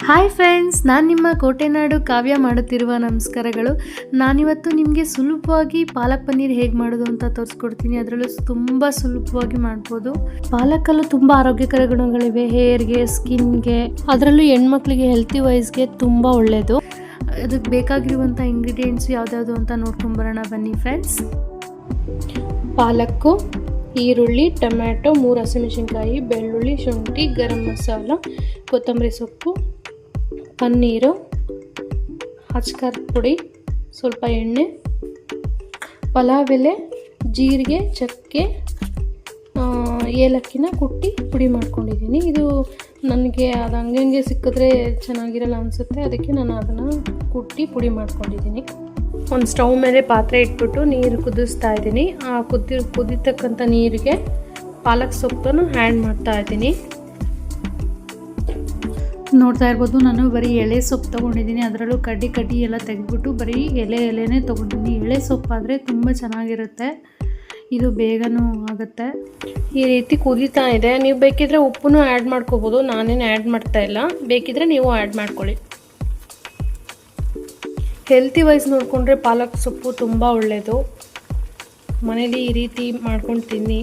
Hi friends, ನಾನು ನಿಮ್ಮ ಕೋಟೆನಾಡು ಕಾವ್ಯ ಮಾಡುತ್ತಿರುವ ನಮಸ್ಕಾರಗಳು. ನಾನಿವತ್ತು ನಿಮಗೆ ಸುಲಭವಾಗಿ ಪಾಲಕ್ ಪನ್ನೀರ್ ಹೇಗೆ ಮಾಡೋದು ಅಂತ ತೋರಿಸ್ಕೊಡ್ತೀನಿ. ಅದರಲ್ಲೂ ತುಂಬ ಸುಲಭವಾಗಿ ಮಾಡ್ಬೋದು. ಪಾಲಕಲ್ಲೂ ತುಂಬ ಆರೋಗ್ಯಕರ ಗುಣಗಳಿವೆ, ಹೇರ್ಗೆ, ಸ್ಕಿನ್ಗೆ, ಅದರಲ್ಲೂ ಹೆಣ್ಮಕ್ಳಿಗೆ ಹೆಲ್ತಿ ವೈಸ್ಗೆ ತುಂಬ ಒಳ್ಳೆಯದು. ಅದಕ್ಕೆ ಬೇಕಾಗಿರುವಂಥ ಇಂಗ್ರೀಡಿಯೆಂಟ್ಸ್ ಯಾವುದ್ಯಾವುದು ಅಂತ ನೋಡ್ಕೊಂಬರೋಣ ಬನ್ನಿ ಫ್ರೆಂಡ್ಸ್. ಪಾಲಕ್ಕು, ಈರುಳ್ಳಿ, ಟೊಮ್ಯಾಟೊ, 3 ಹಸಿಮೆಣಸಿನ್ಕಾಯಿ, ಬೆಳ್ಳುಳ್ಳಿ, ಶುಂಠಿ, ಗರಂ ಮಸಾಲ, ಕೊತ್ತಂಬರಿ ಸೊಪ್ಪು, ಪನ್ನೀರು, ಅಚ್ಕಾರದ ಪುಡಿ, ಸ್ವಲ್ಪ ಎಣ್ಣೆ, ಪಲಾವ್ ಎಲೆ, ಜೀರಿಗೆ, ಚಕ್ಕೆ, ಏಲಕ್ಕಿನ ಕುಟ್ಟಿ ಪುಡಿ ಮಾಡ್ಕೊಂಡಿದ್ದೀನಿ. ಇದು ನನಗೆ ಅದು ಹಂಗೆ ಸಿಕ್ಕಿದ್ರೆ ಚೆನ್ನಾಗಿರಲ್ಲ ಅನಿಸುತ್ತೆ, ಅದಕ್ಕೆ ನಾನು ಅದನ್ನು ಕುಟ್ಟಿ ಪುಡಿ ಮಾಡ್ಕೊಂಡಿದ್ದೀನಿ. ಒಂದು ಸ್ಟವ್ ಮೇಲೆ ಪಾತ್ರೆ ಇಟ್ಬಿಟ್ಟು ನೀರು ಕುದಿಸ್ತಾ ಇದ್ದೀನಿ. ಆ ಕುದಿತಕ್ಕಂಥ ನೀರಿಗೆ ಪಾಲಕ್ ಸೊಪ್ಪನ್ನು ಆ್ಯಡ್ ಮಾಡ್ತಾ ಇದ್ದೀನಿ. ನೋಡ್ತಾ ಇರ್ಬೋದು, ನಾನು ಬರೀ ಎಳೆ ಸೊಪ್ಪು ತೊಗೊಂಡಿದ್ದೀನಿ. ಅದರಲ್ಲೂ ಕಡ್ಡಿ ಎಲ್ಲ ತೆಗೆದ್ಬಿಟ್ಟು ಬರೀ ಎಲೆನೇ ತೊಗೊಂಡಿದ್ದೀನಿ. ಎಳೆ ಸೊಪ್ಪಾದರೆ ತುಂಬ ಚೆನ್ನಾಗಿರುತ್ತೆ, ಇದು ಬೇಗನೂ ಆಗುತ್ತೆ. ಈ ರೀತಿ ಕುದೀತಾ ಇದೆ. ನೀವು ಬೇಕಿದ್ರೆ ಉಪ್ಪನ್ನು ಆ್ಯಡ್ ಮಾಡ್ಕೋಬೋದು, ನಾನೇನು ಆ್ಯಡ್ ಮಾಡ್ತಾ ಇಲ್ಲ. ಬೇಕಿದ್ರೆ ನೀವು ಆ್ಯಡ್ ಮಾಡ್ಕೊಳ್ಳಿ. ಹೆಲ್ತಿ ವೈಸ್ ನೋಡಿಕೊಂಡ್ರೆ ಪಾಲಕ್ ಸೊಪ್ಪು ತುಂಬ ಒಳ್ಳೆಯದು. ಮನೇಲಿ ಈ ರೀತಿ ಮಾಡ್ಕೊಂಡು ತಿನ್ನಿ.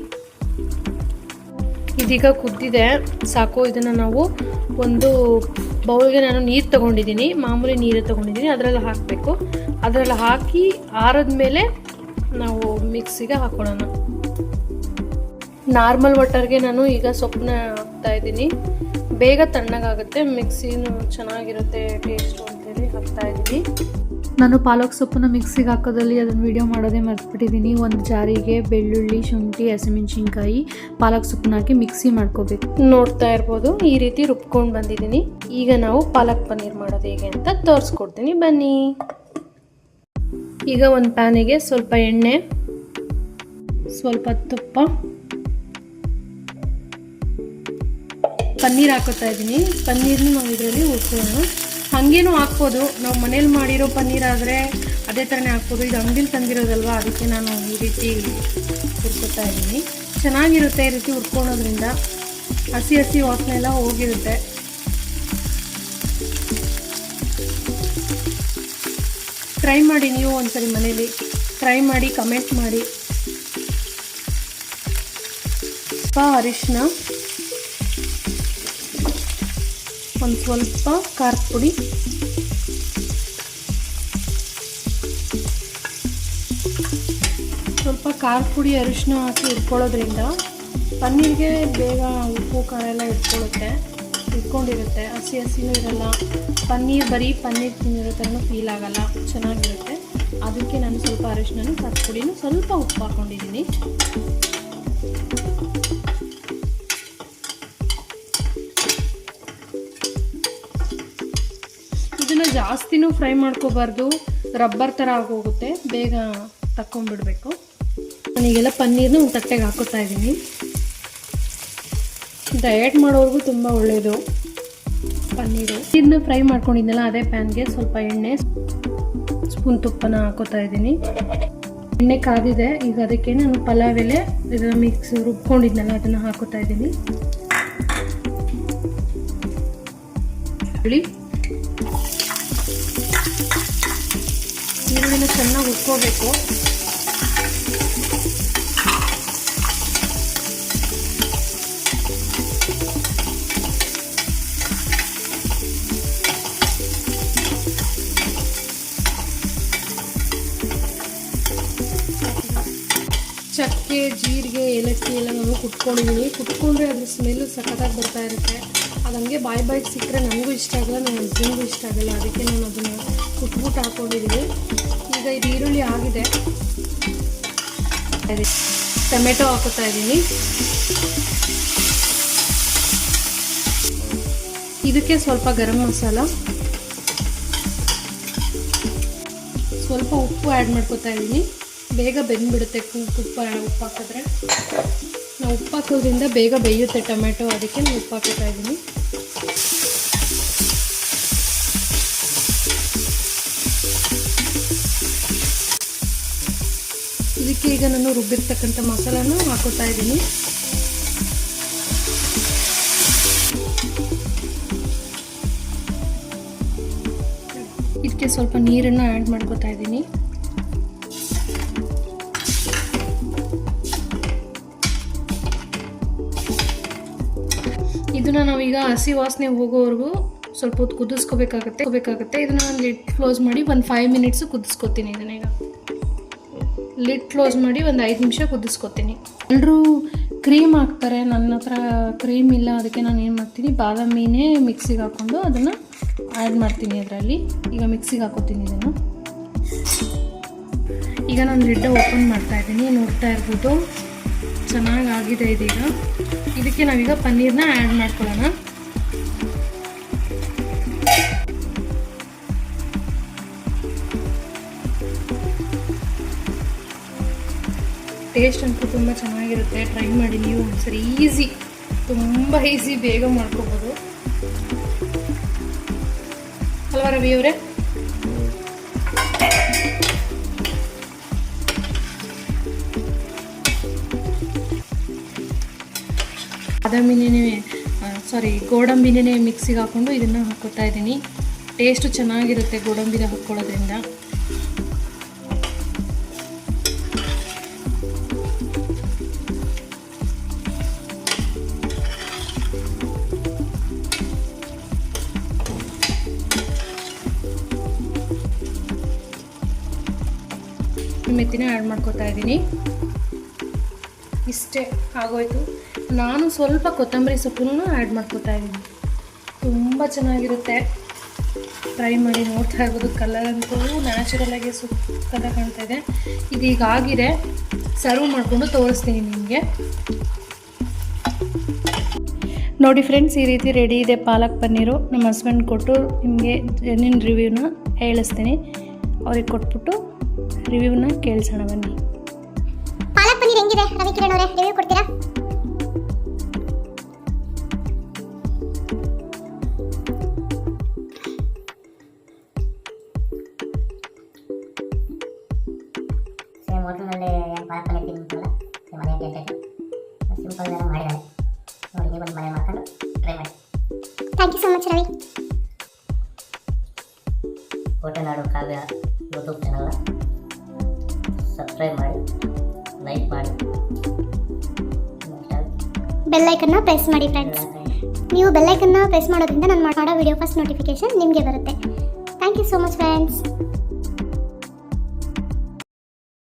ಇದೀಗ ಕುದ್ದಿದೆ, ಸಾಕು. ಇದನ್ನು ನಾವು ಒಂದು ಬೌಲ್ಗೆ ನಾನು ನೀರು ತೊಗೊಂಡಿದ್ದೀನಿ, ಮಾಮೂಲಿ ನೀರು ತೊಗೊಂಡಿದ್ದೀನಿ. ಅದರಲ್ಲಿ ಹಾಕಬೇಕು. ಅದರಲ್ಲಿ ಹಾಕಿ ಆರಿದ ಮೇಲೆ ನಾವು ಮಿಕ್ಸಿಗೆ ಹಾಕೊಳ್ಳೋಣ. ನಾರ್ಮಲ್ ವಾಟರ್ಗೆ ನಾನು ಈಗ ಸೊಪ್ಪನ್ನ ಹಾಕ್ತಾಯಿದ್ದೀನಿ. ಬೇಗ ತಣ್ಣಗಾಗುತ್ತೆ, ಮಿಕ್ಸಿನೂ ಚೆನ್ನಾಗಿರುತ್ತೆ ಟೇಸ್ಟು ಅಂತೇಳಿ ಹಾಕ್ತಾಯಿದ್ದೀನಿ. ನಾನು ಪಾಲಕ್ ಸೊಪ್ಪನ್ನು ಮಿಕ್ಸಿಗೆ ಹಾಕೋದಲ್ಲಿ ಅದನ್ನು ವಿಡಿಯೋ ಮಾಡೋದೇ ಮರ್ತ್ಬಿಟ್ಟಿದ್ದೀನಿ. ಒಂದು ಜಾರಿಗೆ ಬೆಳ್ಳುಳ್ಳಿ, ಶುಂಠಿ, ಹಸಿಮೆಣಸಿನ್ಕಾಯಿ, ಪಾಲಕ್ ಸೊಪ್ಪನ್ನ ಹಾಕಿ ಮಿಕ್ಸಿ ಮಾಡ್ಕೋಬೇಕು. ನೋಡ್ತಾ ಇರ್ಬೋದು, ಈ ರೀತಿ ರುಬ್ಕೊಂಡು ಬಂದಿದ್ದೀನಿ. ಈಗ ನಾವು ಪಾಲಕ್ ಪನ್ನೀರ್ ಮಾಡೋದು ಹೇಗೆ ಅಂತ ತೋರಿಸ್ಕೊಡ್ತೀನಿ ಬನ್ನಿ. ಈಗ ಒಂದು ಪ್ಯಾನಿಗೆ ಸ್ವಲ್ಪ ಎಣ್ಣೆ, ಸ್ವಲ್ಪ ತುಪ್ಪ, ಪನ್ನೀರ್ ಹಾಕೋತಾ ಇದ್ದೀನಿ. ಪನ್ನೀರ್ನ ನಾವು ಇದರಲ್ಲಿ ಹುರ್ಕೊಳ್ಳೋಣ. ಹಾಗೇನೂ ಹಾಕ್ಬೋದು, ನಾವು ಮನೇಲಿ ಮಾಡಿರೋ ಪನ್ನೀರ್ ಆದರೆ ಅದೇ ಥರನೇ ಹಾಕ್ಬೋದು. ಇದು ಅಂಗಡಿಲಿ ತಂದಿರೋದಲ್ವ, ಅದಕ್ಕೆ ನಾನು ಈ ರೀತಿ ಹುರ್ಕೊತಾ ಇದ್ದೀನಿ. ಚೆನ್ನಾಗಿರುತ್ತೆ ಈ ರೀತಿ ಹುರ್ಕೊಳೋದ್ರಿಂದ, ಹಸಿ ವಾಸನೆ ಎಲ್ಲ ಹೋಗಿರುತ್ತೆ. ಟ್ರೈ ಮಾಡಿ ನೀವು ಒಂದ್ಸರಿ ಮನೇಲಿ, ಟ್ರೈ ಮಾಡಿ ಕಮೆಂಟ್ ಮಾಡಿ. ಸ್ವಲ್ಪ ಅರಿಶಿನ, ಒಂದು ಸ್ವಲ್ಪ ಖಾರದ ಪುಡಿ, ಸ್ವಲ್ಪ ಖಾರದ ಪುಡಿ ಅರಿಶಿನ ಹಾಕಿ ಇಟ್ಕೊಳ್ಳೋದ್ರಿಂದ ಪನ್ನೀರ್ಗೆ ಬೇಗ ಉಪ್ಪು ಖಾರ ಎಲ್ಲ ಇಟ್ಕೊಂಡಿರುತ್ತೆ. ಹಸಿನೂ ಇರಲ್ಲ. ಬರೀ ಪನ್ನೀರ್ ತಿನ್ನಿರೋ ಥರನೂ ಫೀಲ್ ಆಗಲ್ಲ, ಚೆನ್ನಾಗಿರುತ್ತೆ. ಅದಕ್ಕೆ ನಾನು ಸ್ವಲ್ಪ ಅರಿಶಿನೂ ಖಾರದ ಪುಡಿನೂ ಸ್ವಲ್ಪ ಉಪ್ಪು ಹಾಕ್ಕೊಂಡಿದ್ದೀನಿ. ಇದನ್ನು ಜಾಸ್ತಿನೂ ಫ್ರೈ ಮಾಡ್ಕೋಬಾರ್ದು, ರಬ್ಬರ್ ಥರ ಆಗೋಗುತ್ತೆ, ಬೇಗ ತಕ್ಕೊಂಡ್ಬಿಡ್ಬೇಕು. ನಾನೀಗೆಲ್ಲ ಪನ್ನೀರ್ನ ಒಂದು ತಟ್ಟೆಗೆ ಹಾಕೋತಾ ಇದ್ದೀನಿ. ಡಯಟ್ ಮಾಡೋರ್ಗೂ ತುಂಬ ಒಳ್ಳೆಯದು ಪನ್ನೀರು. ಇದನ್ನ ಫ್ರೈ ಮಾಡ್ಕೊಂಡಿದ್ದೆನಲ್ಲ, ಅದೇ ಪ್ಯಾನ್ಗೆ ಸ್ವಲ್ಪ ಎಣ್ಣೆ, ಸ್ಪೂನ್ ತುಪ್ಪನ ಹಾಕೋತಾ ಇದ್ದೀನಿ. ಎಣ್ಣೆ ಕಾದಿದೆ. ಈಗ ಅದಕ್ಕೆ ನಾನು ಪಲಾವ್ ಎಲೆ ಇದನ್ನು ಮಿಕ್ಸ್ ರುಬ್ಕೊಂಡಿದ್ನಲ್ಲ ಅದನ್ನು ಹಾಕೋತಾ ಇದ್ದೀನಿ. ಈರುಳ್ಳಿನ ಚೆನ್ನಾಗಿ ಹುರ್ಕೋಬೇಕು. ಚಕ್ಕೆ, ಜೀರಿಗೆ, ಏಲಕ್ಕಿ ಎಲ್ಲ ನಾನು ಕುಟ್ಕೊಂಡಿದ್ದೀನಿ. ಕುಟ್ಕೊಂಡ್ರೆ ಅದ್ರ ಸ್ಮೆಲ್ಲು ಸಖತ್ತಾಗಿ ಬರ್ತಾ ಇರುತ್ತೆ. ಅದು ಹಂಗೆ ಬಾಯಿಗೆ ಸಿಕ್ಕರೆ ನನಗೂ ಇಷ್ಟ ಆಗಲ್ಲ, ನನ್ನ ಹಸ್ಬೆಂಡ್ಗೂ ಇಷ್ಟ ಆಗಲ್ಲ. ಅದಕ್ಕೆ ನಾನು ಅದನ್ನು ಕುಟ್ಬಿಟ್ಟು ಹಾಕ್ಕೊಂಡಿದ್ದೀನಿ. ಈಗ ಇದು ಈರುಳ್ಳಿ ಆಗಿದೆ, ಟೊಮೆಟೊ ಹಾಕೋತಾ ಇದ್ದೀನಿ. ಇದಕ್ಕೆ ಸ್ವಲ್ಪ ಗರಂ ಮಸಾಲ, ಸ್ವಲ್ಪ ಉಪ್ಪು ಆ್ಯಡ್ ಮಾಡ್ಕೋತಾ ಇದ್ದೀನಿ. ಬೇಗ ಬೆಂದ್ಬಿಡುತ್ತೆ ಉಪ್ಪು ಹಾಕಿದ್ರೆ. ನಾವು ಉಪ್ಪು ಹಾಕೋದ್ರಿಂದ ಬೇಗ ಬೇಯುತ್ತೆ ಟೊಮೆಟೊ, ಅದಕ್ಕೆ ನಾನು ಉಪ್ಪು ಹಾಕೋತಾ ಇದ್ದೀನಿ. ಇದಕ್ಕೆ ಈಗ ನಾನು ರುಬ್ಬಿರ್ತಕ್ಕಂಥ ಮಸಾಲನೂ ಹಾಕೋತಾ ಇದ್ದೀನಿ. ಇದಕ್ಕೆ ಸ್ವಲ್ಪ ನೀರನ್ನು ಆ್ಯಡ್ ಮಾಡ್ಕೊತಾ ಇದ್ದೀನಿ. ಇದನ್ನು ನಾವೀಗ ಹಸಿ ವಾಸನೆ ಹೋಗೋವರೆಗೂ ಸ್ವಲ್ಪ ಹೊತ್ತು ಕುದಿಸ್ಕೋಬೇಕಾಗತ್ತೆ. ಇದನ್ನು ನಾನು ಲಿಡ್ ಕ್ಲೋಸ್ ಮಾಡಿ ಒಂದು 5 ಮಿನಿಟ್ಸು ಕುದಿಸ್ಕೊತೀನಿ. ಇದನ್ನೀಗ ಲಿಡ್ ಕ್ಲೋಸ್ ಮಾಡಿ ಒಂದು 5 ನಿಮಿಷ ಕುದಿಸ್ಕೊತೀನಿ. ಎಲ್ಲರೂ ಕ್ರೀಮ್ ಹಾಕ್ತಾರೆ, ನನ್ನ ಹತ್ರ ಕ್ರೀಮ್ ಇಲ್ಲ. ಅದಕ್ಕೆ ನಾನು ಏನು ಮಾಡ್ತೀನಿ, ಬಾದಾಮಿನೇ ಮಿಕ್ಸಿಗೆ ಹಾಕ್ಕೊಂಡು ಅದನ್ನು ಆ್ಯಡ್ ಮಾಡ್ತೀನಿ ಅದರಲ್ಲಿ. ಈಗ ಮಿಕ್ಸಿಗೆ ಹಾಕೋತೀನಿ ಇದನ್ನು. ಈಗ ನಾನು ಲಿಡ್ಡ ಓಪನ್ ಮಾಡ್ತಾಯಿದ್ದೀನಿ, ನೋಡ್ತಾ ಇರ್ಬೋದು ಚೆನ್ನಾಗಿ ಆಗಿದೆ ಇದೀಗ. ಇದಕ್ಕೆ ನಾವೀಗ ಪನ್ನೀರನ್ನ ಆ್ಯಡ್ ಮಾಡ್ಕೊಳ್ಳೋಣ. ಟೇಸ್ಟ್ ಅಂತೂ ತುಂಬ ಚೆನ್ನಾಗಿರುತ್ತೆ, ಟ್ರೈ ಮಾಡಿ ನೀವು ಒಂದ್ಸರಿ. ಈಸಿ, ತುಂಬ ಈಸಿ, ಬೇಗ ಮಾಡ್ಕೋಬೋದು ಅಲ್ವಾ ರವಿ ಅವರೇ? ಗೋಡಂಬಿನೇ ಮಿಕ್ಸಿಗೆ ಹಾಕ್ಕೊಂಡು ಇದನ್ನು ಹಾಕ್ಕೊತಾ ಇದ್ದೀನಿ. ಟೇಸ್ಟು ಚೆನ್ನಾಗಿರುತ್ತೆ ಗೋಡಂಬಿನ ಹಾಕ್ಕೊಳ್ಳೋದ್ರಿಂದ. ಮೆತ್ತಿನ ಆ್ಯಡ್ ಮಾಡ್ಕೊತಾ ಇದ್ದೀನಿ. ಇಷ್ಟೇ ಆಗೋಯ್ತು. ನಾನು ಸ್ವಲ್ಪ ಕೊತ್ತಂಬರಿ ಸೊಪ್ಪನ್ನು ಆ್ಯಡ್ ಮಾಡ್ಕೊತಾ ಇದ್ದೀನಿ. ತುಂಬ ಚೆನ್ನಾಗಿರುತ್ತೆ, ಟ್ರೈ ಮಾಡಿ. ನೋಡ್ತಾ ಇರ್ಬೋದು ಕಲರ್ ಅಂತೂ ನ್ಯಾಚುರಲಾಗಿ ಸುಕ್ಕದ ಕಾಣ್ತಾ ಇದೆ. ಇದೀಗ ಆಗಿದೆ, ಸರ್ವ್ ಮಾಡಿಕೊಂಡು ತೋರಿಸ್ತೀನಿ ನಿಮಗೆ. ನೋಡಿ ಫ್ರೆಂಡ್ಸ್, ಈ ರೀತಿ ರೆಡಿ ಇದೆ ಪಾಲಕ್ ಪನ್ನೀರು. ನಮ್ಮ ಹಸ್ಬೆಂಡ್ ಕೊಟ್ಟು ನಿಮಗೆ ಜೆನ್ಯೂನ್ ರಿವ್ಯೂನ ಹೇಳಿಸ್ತೀನಿ. ಅವ್ರಿಗೆ ಕೊಟ್ಬಿಟ್ಟು ರಿವ್ಯೂನ ಕೇಳಿಸೋಣ ಬನ್ನಿ. ಪಾಲಕ್ ಪನ್ನೀರ್ ಹೆಂಗಿದೆ ರವಿ ಕಿರಣ್ ಅವರೇ, ರಿವ್ಯೂ ಕೊಡ್ತೀರಾ? ಸೇಮ್ ಹೋಟೆಲ್ನಲ್ಲಿ ಏನು ಪಾಲಕ್ ಪನ್ನೀರ್ ತಿಂತಿಲ್ಲ, ಸೇಮ್ ಅದೇ ಟೇಸ್ಟ್. ಸಿಂಪಲ್ ಆಗಿ ಮಾಡಿದ್ದಾರೆ ನೋಡಿ, ನೀವು ಒಂದು ಮನೆ ಮಾಡ್ಕೊಂಡು ಟ್ರೈ ಮಾಡಿ. Thank you so much Ravi. Hotel ನಾಡು ಕಾವ್ಯ ಯೂಟ್ಯೂಬ್ ಚಾನಲ್ನ ಸಬ್ಸ್ಕ್ರೈಬ್ ಮಾಡಿ, ಲೈಕ್ ಮಾಡಿ, ಬೆಲ್ ಐಕನ್ನ ಪ್ರೆಸ್ ಮಾಡಿ ಫ್ರೆಂಡ್ಸ್. ನೀವು ಬೆಲ್ ಐಕನ್ನ ಪ್ರೆಸ್ ಮಾಡೋದ್ರಿಂದ ನಾನು ಮಾಡೋ ವಿಡಿಯೋ ಫಸ್ಟ್ ನೋಟಿಫಿಕೇಶನ್ ನಿಮಗೆ ಬರುತ್ತೆ. Thank you so much friends.